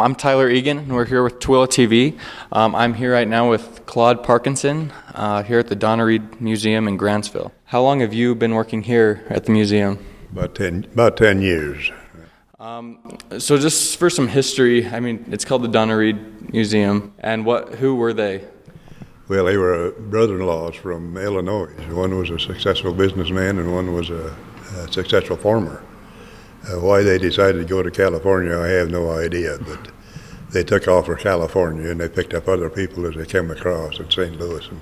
I'm Tyler Egan, and we're here with TooeleTV. I'm here right now with Claude Parkinson here at the Donna Reed Museum in Grantsville. How long have you been working here at the museum? About 10 years. So just for some history, I mean, it's called the Donna Reed Museum, and who were they? Well, they were brother-in-laws from Illinois. One was a successful businessman and one was a successful farmer. Why they decided to go to California, I have no idea, but they took off for California and they picked up other people as they came across in St. Louis and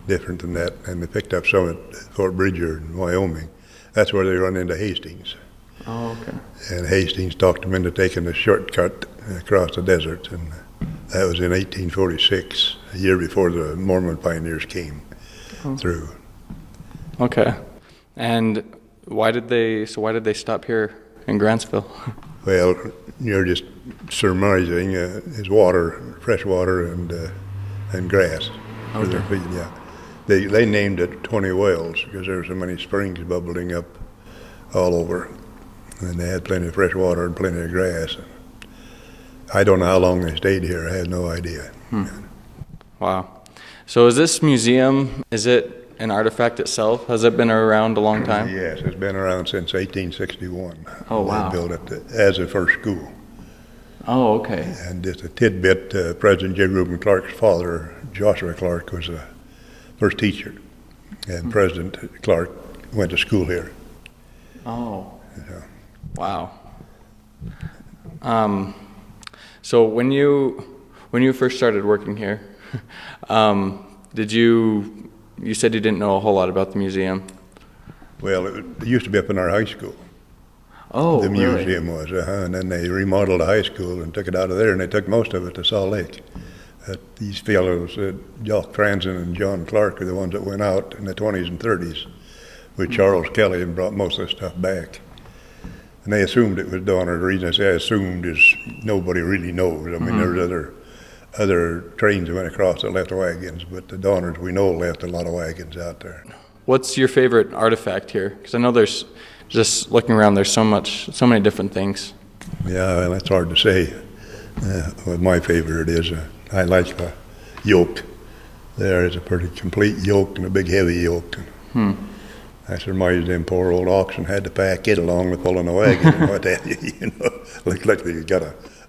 different than that, and they picked up some at Fort Bridger in Wyoming. That's where they run into Hastings. Oh, okay. And Hastings talked them into taking a shortcut across the desert, and that was in 1846, a year before the Mormon pioneers came through. Okay. And why did they stop here in Grantsville? Well, you're just surmising. It's water, fresh water, and grass for their feed. Yeah, they named it 20 wells because there were so many springs bubbling up all over, and they had plenty of fresh water and plenty of grass. I don't know how long they stayed here. I have no idea. Wow. So is this museum, is it an artifact itself? Has it been around a long time? Yes, it's been around since 1861. Oh, wow. They built it as a first school. Oh, okay. And just a tidbit, President J. Reuben Clark's father, Joshua Clark, was a first teacher. And President Clark went to school here. Oh. Yeah. Wow. So when you first started working here, you said you didn't know a whole lot about the museum? Well, it used to be up in our high school. Oh, the really? museum was, and then they remodeled the high school and took it out of there, and they took most of it to Salt Lake. These fellows, Jock Franzen and John Clark, are the ones that went out in the 20s and 30s with Charles Kelly and brought most of the stuff back. And they assumed it was Donner. The reason I say assumed is nobody really knows. I mean, there's other trains that went across that left wagons, but the Donners we know left a lot of wagons out there. What's your favorite artifact here? Because I know there's, just looking around, there's so many different things. Yeah, well, that's hard to say what my favorite is. I like the yoke. There is a pretty complete yoke and a big heavy yoke. I surmise them poor old oxen had to pack it along with pulling a wagon and what have you. Looked like they got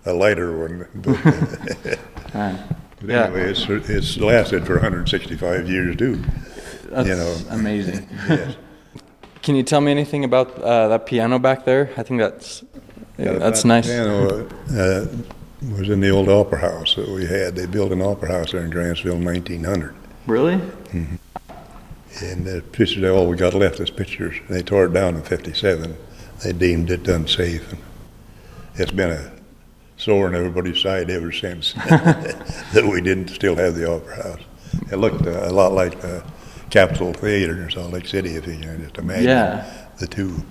a lighter one. But anyway, it's lasted for 165 years, too. That's amazing. Yes. Can you tell me anything about that piano back there? I think that's nice. The piano was in the old opera house that we had. They built an opera house there in Grantsville in 1900. Really? Mm-hmm. And the pictures, all we got left is pictures. They tore it down in 57. They deemed it unsafe. And it's been a sore on everybody's side ever since that we didn't still have the opera house. It looked a lot like the Capitol Theater in Salt Lake City, if you can just imagine the two.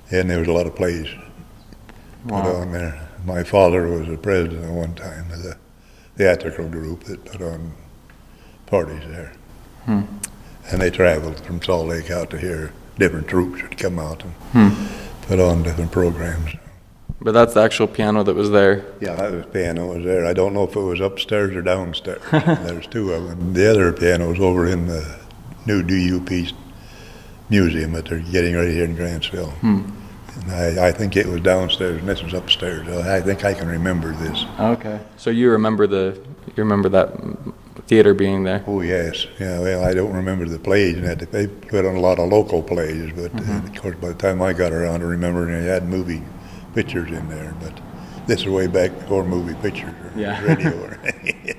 And there was a lot of plays put on there. My father was the president at one time of the theatrical group that put on parties there. And they traveled from Salt Lake out to here. Different troops would come out and put on different programs. But that's the actual piano that was there? Yeah, that was piano was there. I don't know if it was upstairs or downstairs. There's two of them. The other piano was over in the new DUP museum that they're getting right here in Grantsville. And I think it was downstairs and this was upstairs. I think I can remember this. Okay. So you remember that theater being there? Oh, yes. Yeah, well, I don't remember the plays. And they put on a lot of local plays, but of course by the time I got around to remembering, they had movie pictures in there, but this is way back before movie pictures or radio or anything.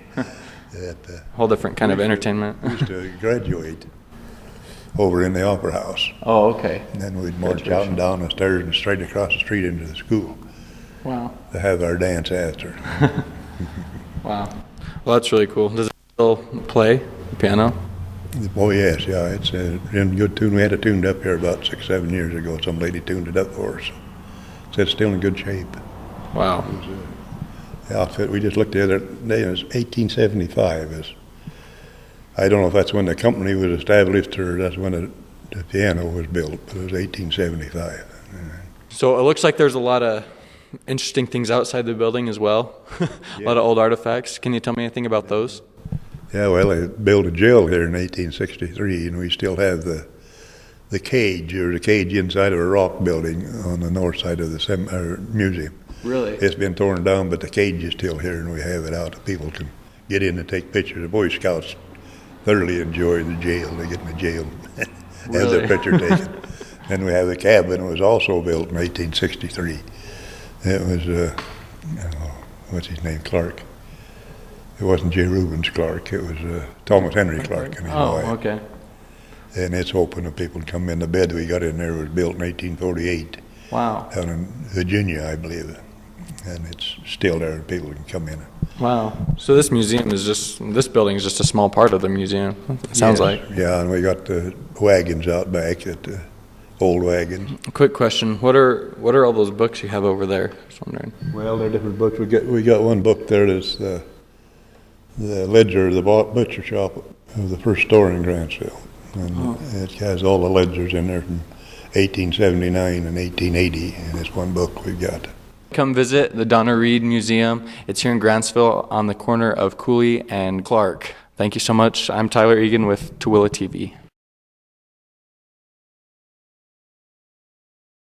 Whole different kind of entertainment. We used to graduate over in the opera house. Oh, okay. And then we'd march out and down the stairs and straight across the street into the school. Wow. To have our dance after. Wow. Well, that's really cool. Does it still play the piano? Oh, yes, yeah. It's in good tune. We had it tuned up here about 6-7 years ago. Some lady tuned it up for us. So it's still in good shape. Wow. It was, the outfit we just looked the other day, it was 1875. I don't know if that's when the company was established or that's when the piano was built, but it was 1875. So it looks like there's a lot of interesting things outside the building as well. A lot of old artifacts. Can you tell me anything about those? Yeah, well, they built a jail here in 1863, and we still have the cage. There's a cage inside of a rock building on the north side of the museum. Really? It's been torn down, but the cage is still here, and we have it out. People can get in and take pictures. The Boy Scouts thoroughly enjoy the jail. They get in the jail and have their picture taken. And we have the cabin. It was also built in 1863. It was, what's his name, Clark. It wasn't J. Rubens Clark. It was Thomas Henry Clark and his wife. Oh, okay. And it's open and people can come in. The bed we got in there was built in 1848. Wow. Down in Virginia, I believe. And it's still there and people can come in. Wow. So this museum is this building is just a small part of the museum, it sounds like. Yeah, and we got the wagons out back, old wagons. Quick question. What are all those books you have over there? Just wondering. Well, they're different books. We got one book there that's the ledger of the butcher shop of the first store in Grantsville. And it has all the ledgers in there from 1879 and 1880, and it's one book we've got. Come visit the Donna Reed Museum. It's here in Grantsville on the corner of Cooley and Clark. Thank you so much. I'm Tyler Egan with TooeleTV.